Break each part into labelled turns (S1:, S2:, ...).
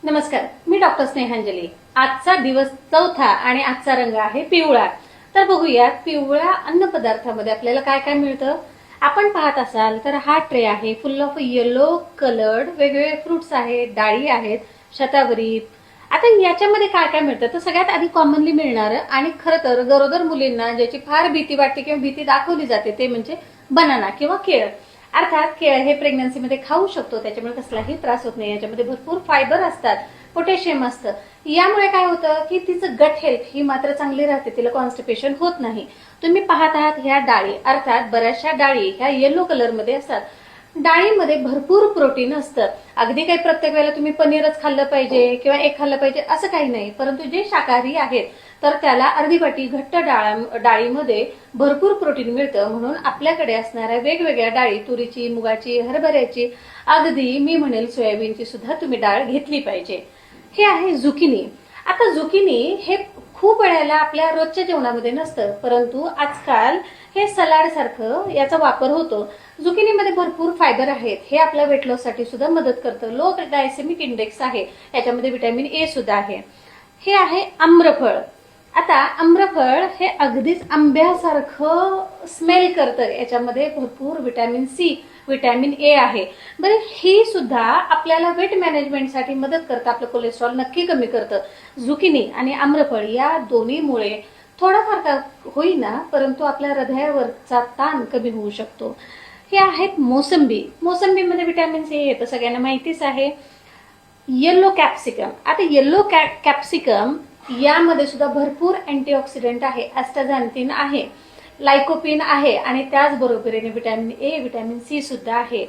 S1: नमस्कार, मी डॉक्टर स्नेहांजली। आजचा दिवस चौथा आणि आजचा रंग आहे पिवळा। तर बघूयात पिवळ्या अन्न पदार्थामध्ये आपल्याला काय काय मिळतं। आपण पाहत असाल तर हा ट्रे आहे फुल ऑफ येलो कलर्ड, वेगवेगळे फ्रुट्स आहेत, डाळी आहेत, शतावरी। आता याच्यामध्ये काय काय मिळतं तर सगळ्यात आधी कॉमनली मिळणार आणि खरं तर गरोदर मुलींना ज्याची फार भीती वाटते किंवा भीती दाखवली जाते ते म्हणजे बनाना किंवा केळ। अर्थात केळ हे प्रेग्नन्सीमध्ये खाऊ शकतो, त्याच्यामुळे कसलाही त्रास होत नाही। याच्यामध्ये भरपूर फायबर असतात, पोटॅशियम असतं। यामुळे काय होतं की तिचं गट हेल्थ ही मात्र चांगली राहते, तिला कॉन्स्टिपेशन होत नाही। तुम्ही पाहत आहात ह्या डाळी, अर्थात बऱ्याचशा डाळी ह्या येलो कलर मध्ये असतात। डाळीमध्ये भरपूर प्रोटीन असतं। अगदी काही प्रत्येक वेळेला तुम्ही पनीरच खाल्लं पाहिजे किंवा एक खाल्लं पाहिजे असं काही नाही, परंतु जे शाकाहारी आहेत तर त्याला अर्धी वाटी घट्ट डाळीमध्ये भरपूर प्रोटीन मिळतं। म्हणून आपल्याकडे असणाऱ्या वेगवेगळ्या डाळी, तुरीची, मुगाची, हरभऱ्याची, अगदी मी म्हणेल सोयाबीनची सुद्धा तुम्ही डाळ घेतली पाहिजे। हे आहे झुकिनी। आता झुकिनी हे खूप वेळेला आपल्या रोजच्या जेवणामध्ये नसतं, परंतु आजकाल हे सलाड सारखं याचा वापर होतो। झुकिनीमध्ये भरपूर फायबर आहेत, हे आपल्या वेट लॉस साठी सुद्धा मदत करतं। लो ग्लायसेमिक इंडेक्स आहे, याच्यामध्ये व्हिटॅमिन ए सुद्धा आहे। हे आहे आम्रफळ। आता आम्रफळ हे अगदीच आंब्यासारखं स्मेल करतं, याच्यामध्ये भरपूर व्हिटॅमिन सी, व्हिटॅमिन ए आहे। बरं, ही सुद्धा आपल्याला वेट मॅनेजमेंटसाठी मदत करतं, आपलं कोलेस्ट्रॉल नक्की कमी करतं। झुकिनी आणि आम्रफळ या दोन्हीमुळे थोडाफार का होईना परंतु आपल्या हृदयावरचा ताण कमी होऊ शकतो। हे आहेत मोसंबी। मोसंबीमध्ये व्हिटॅमिन सी येतं, सगळ्यांना माहितीच आहे। Yellow capsicum. आता येलो कॅप्सिकम यामध्ये सुद्धा भरपूर अँटीऑक्सिडंट आहे, ॲस्टाझॅन्थिन आहे, लाइकोपीन आहे आणि त्याचबरोबरीने व्हिटॅमिन ए, व्हिटॅमिन सी सुद्धा आहे।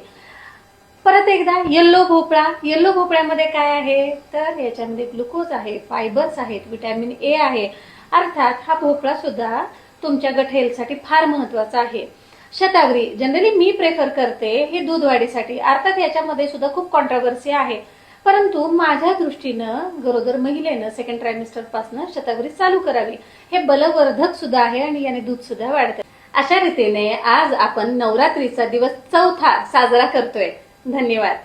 S1: परत एकदा येल्लो भोपळा। येल्लो भोपळ्यामध्ये काय आहे तर याच्यामध्ये ग्लुकोज आहे, फायबर्स आहेत, व्हिटॅमिन ए आहे। अर्थात हा भोपळा सुद्धा तुमच्या गट हेल्थसाठी फार महत्वाचा आहे। शतावरी जनरली मी प्रेफर करते हे दूध वाढीसाठी। अर्थात याच्यामध्ये सुद्धा खूप कॉन्ट्रोवर्सी आहे, परंतु माझ्या दृष्टीनं गरोदर महिलेनं सेकंड ट्रायमिस्टर पासून शतावरी चालू करावी। हे बलवर्धक सुद्धा आहे आणि याने दूध सुद्धा वाढतं। अशा रीतीने आज आपण नवरात्रीचा दिवस चौथा साजरा करतोय। धन्यवाद।